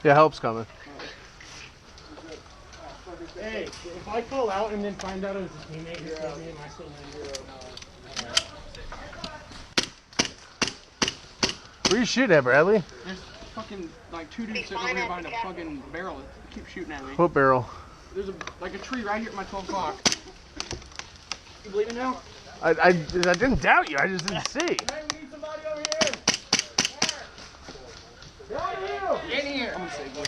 Yeah, help's coming. Hey, if I call out and then find out it was a teammate who killed me, am I still in? Where you shooting at, Bradley? There's fucking like 2 dudes sitting over here behind a fucking barrel that keep shooting at me. What barrel? There's like a tree right here at my 12 o'clock. You believe it now? I didn't doubt you. I just didn't see. Hey, we need somebody over here. Get in here. I'm gonna save this.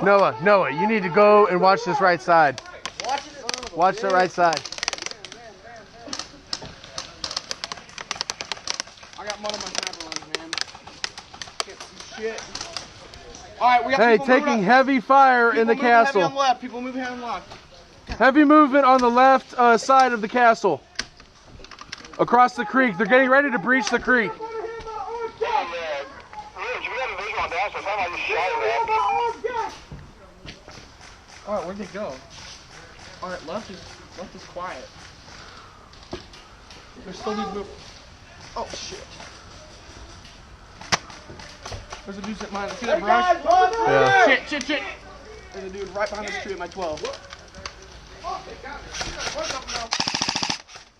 Noah, you need to go and watch this right side. Watch the right side. I got mud on my sniper lens, man. Can't see shit. Alright, we got Hey, people taking heavy fire in the castle. Heavy on the left. People moving heavy on the left. Heavy movement on the left side of the castle. Across the creek. They're getting ready to breach the creek. Alright, where'd they go? Alright, left is quiet. There's still these move. Oh shit. There's a dude sitting behind us. See that brush? Yeah. Shit. There's a dude right behind this tree at my 12.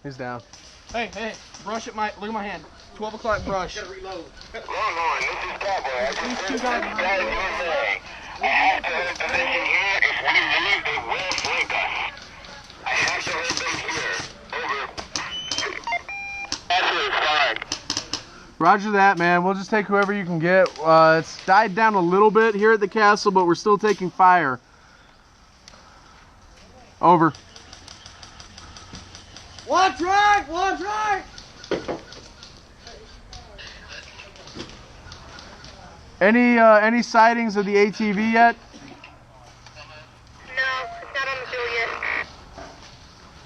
He's down. Hey, brush at my, look at my hand. 12 o'clock brush. Longhorn, this is Cowboy. I just heard that guys USA. I have to hold position here. If we leave, they will flank us. I have to hold base here. Over. Absolutely fine. Roger that, man. We'll just take whoever you can get. It's died down a little bit here at the castle, but we're still taking fire. Over. Watch right. Any sightings of the ATV yet? No, it's not on the field yet.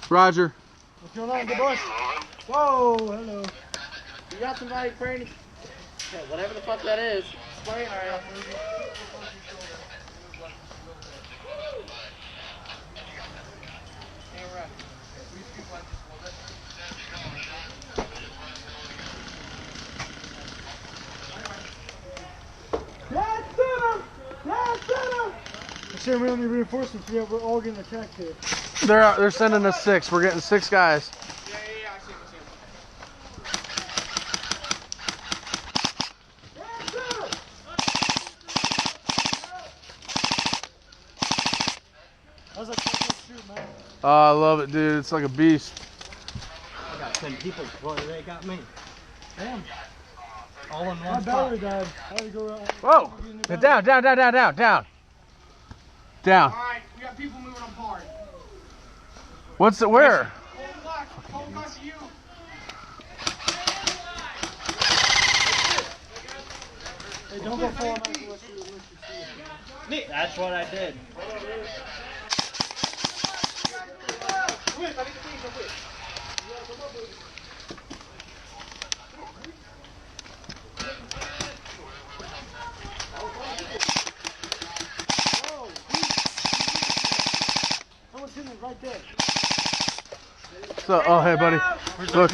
Roger. What's going on in the bush? Whoa, hello. You got somebody praying? Yeah, whatever the fuck that is. Spraying our ass. We don't need reinforcements. We're all getting attacked here. They're sending us 6. We're getting 6 guys. Yeah, I see him. How's that shoot, man? Oh, I love it, dude. It's like a beast. I got 10 people before they got me. Damn. All in one spot. My battery died. I had to go out. Whoa! Down. Alright, we got people moving up hard. What's it? Where? Hold back to you. Hey, don't go forward. That's what I did. Someone's hitting it right there. So, oh, hey, buddy. Look,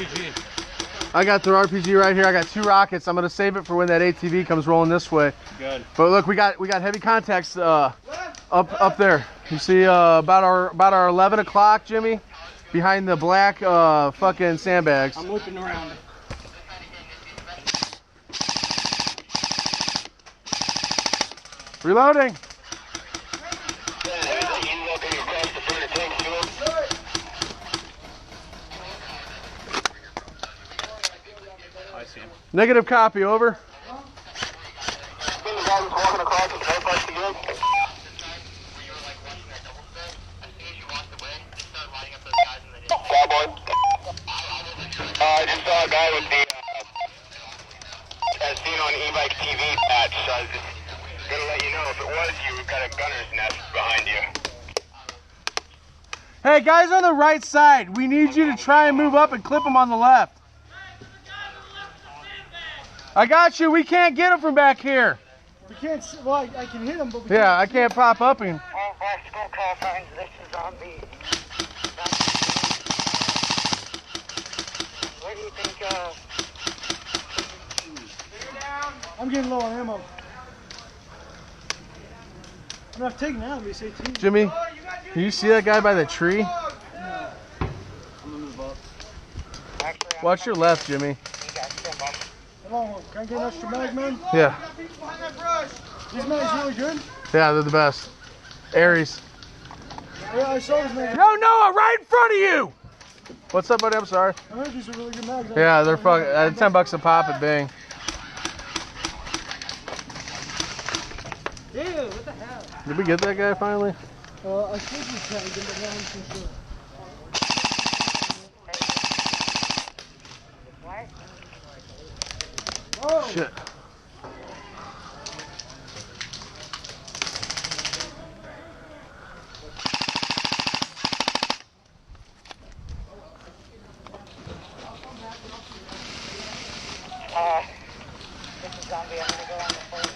I got the RPG right here. I got 2 rockets. I'm gonna save it for when that ATV comes rolling this way. Good. But look, we got heavy contacts up there. You see about our 11 o'clock, Jimmy, behind the black fucking sandbags. I'm looking around. Reloading. I see him. Negative copy, over. Cowboy. I just saw a guy with the as seen on e-bike TV patch, so I was just gonna let you know if it was you, we've got a gunner's nest behind you. Hey, guys on the right side, we need you to try and move up and clip them on the left. I got you. We can't get them from back here. We can't. Well, I can hit them, but we Yeah, I can't pop up and. All school call signs. This is on the I'm getting low on ammo. I'm not taking out of this 18. Jimmy, can you see that guy by the tree? I'm gonna move up. Watch your left, Jimmy. Longhorn, can I get an extra mag, man? Yeah. These mags really good? Yeah, they're the best. Aries. Yeah, I saw this mag. Yo, Noah, right in front of you! What's up, buddy? I'm sorry. I heard these are really good mags. Yeah, they're fucking $10 a pop at Bing. Dude, what the hell? Did we get that guy finally? I think we can get it down for sure. Oh! Shit. This is Zombie. I'm gonna go on the phone.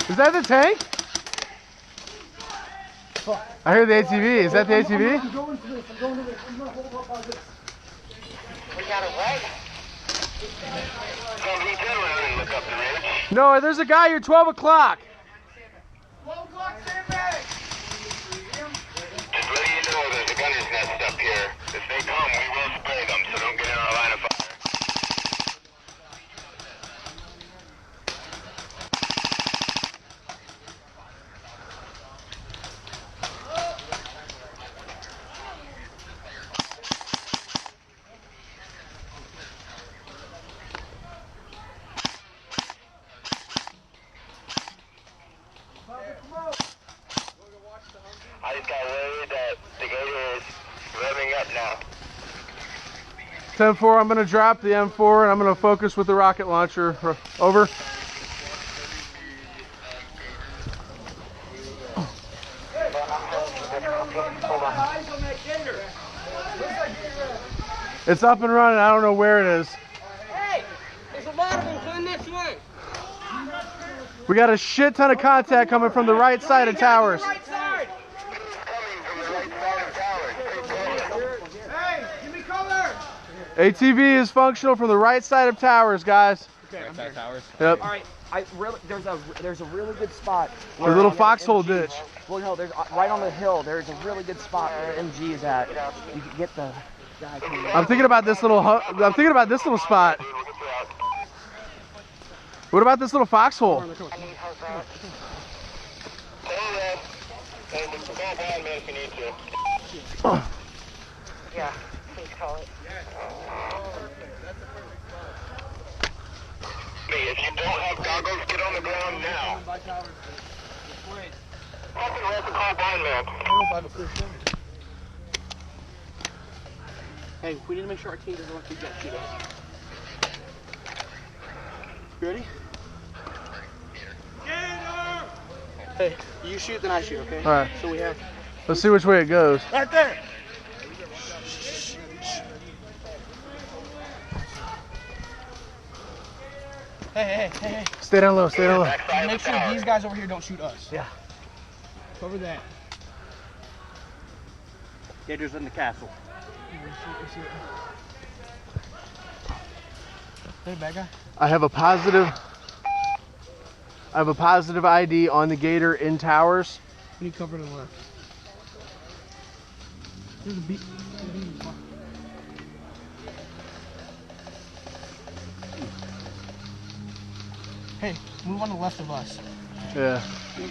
Is that the tank? I heard the ATV. Is that the ATV? I'm going to this. I'm going to this. I'm going to hold up on this. We got it right. Zombie, turn around and look up the ridge. No, there's a guy here, 12 o'clock. 12 o'clock sandbag! Just letting you know there's a gunner's nest up here. If they come, we will spray them, so don't get in our line of fire. I just got worried that the gator is revving up now. 10-4, I'm going to drop the M4 and I'm going to focus with the rocket launcher. Over. It's up and running. I don't know where it is. Hey, there's a lot of them coming this way. We got a shit ton of contact coming from the right side of towers. Right side. Coming from the right side of towers. Hey, give me cover! ATV is functional from the right side of towers, guys. Okay, I'm here. Yep. All right, there's a really good spot. The little foxhole ditch. Well, no, there's right on the hill. There's a really good spot where MG is at. You can get the guy. I'm thinking about this little. I'm thinking about this little spot. What about this little foxhole? Hey, Mr. Cowboy, man, if you need to. Yeah, please call it. Hey, if you don't have goggles, get on the ground now. Fucking rest the Cowboy, man. Hey, we need to make sure our team doesn't let you get shoot us. You ready? Hey, you shoot, then I shoot, okay? All right. So we have. Let's see which way it goes. Right there! Hey. Stay down low. Stay down low. Make sure these guys over here don't shoot us. Yeah. Cover that. Gator's in the castle. Hey, bad guy. I have a positive ID on the gator in towers. We need cover to the left. There's a beat. Hey, move on the left of us. Yeah. Okay,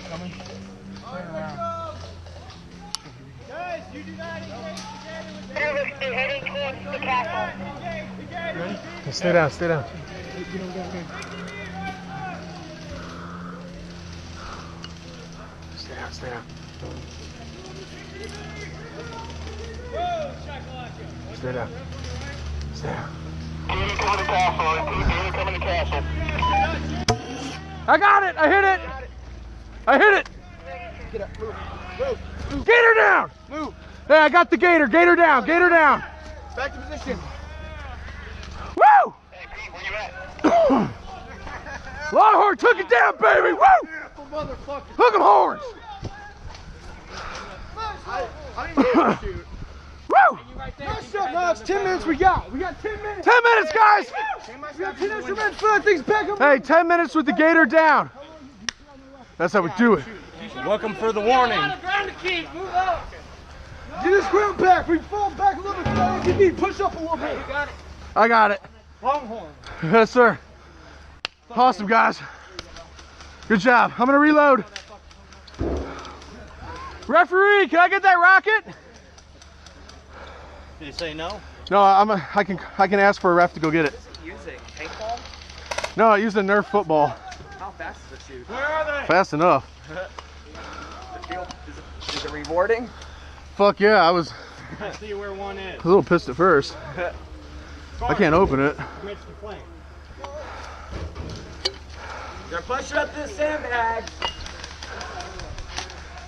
coming. Turn around. Heading towards the castle. Ready? Stay down. Stay down. Get over there, okay. Stay down. Stay down. Stay down. Stay down. Gator coming to castle. Gator coming to castle. I got it. I hit it. I hit it. Get up, move. Gator down. Move. Hey, I got the gator. Gator down. Gator down. Back to position. Woo! Hey, Pete, where you at? Longhorn took it down, baby. Woo! Motherfucker. Hook 'em horns. I don't even know shoot. Woo! No, it's 10 minutes we got. We got 10 minutes. 10 minutes, guys! We got 10 extra minutes for things back up. Hey, 10 minutes with the gator down. That's how we do it. Welcome for the warning. Get this ground back. We fall back a little bit. If you need, push up a little bit. I got it. Longhorn. Yes, sir. Awesome, guys. Good job. I'm gonna reload. Referee, can I get that rocket? Did you say no? No, I can ask for a ref to go get it. Using paintball? No, I used a Nerf football. How fast is the shoot? Where are they? Fast enough. The field, is it rewarding? Fuck yeah, I was I see where one is. a little pissed at first. I can't open it. Mitch the flame. They're pushing up this sandbag.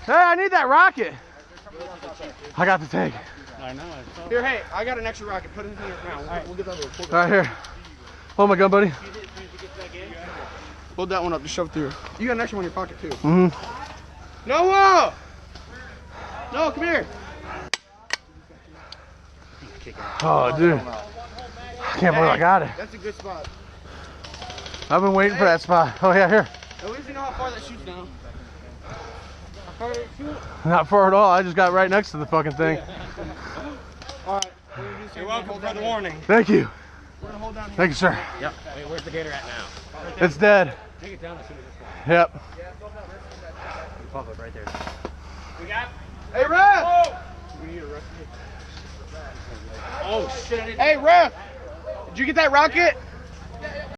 Hey, I need that rocket. I got the tank. I know. Here, hey, I got an extra rocket. Put it in your ground. We'll get that little. All right, here. Hold my gun, buddy. Hold that one up. Just shove it through. You got an extra one in your pocket too. Mm-hmm. Noah! No, come here. Oh, dude. I can't believe I got it. That's a good spot. I've been waiting for that spot. Oh, yeah, here. At least you know how far that shoots now. How far did it shoot? Not far at all. I just got right next to the fucking thing. All right. You're welcome for the warning. Thank you. We're gonna hold down here. Thank you, sir. Yep. Wait, where's the gator at now? It's dead. Take it down as soon as it's Yep. gone. Right there. We got. Hey, ref! We need a ref. Oh shit! Hey, ref! Did you get that rocket?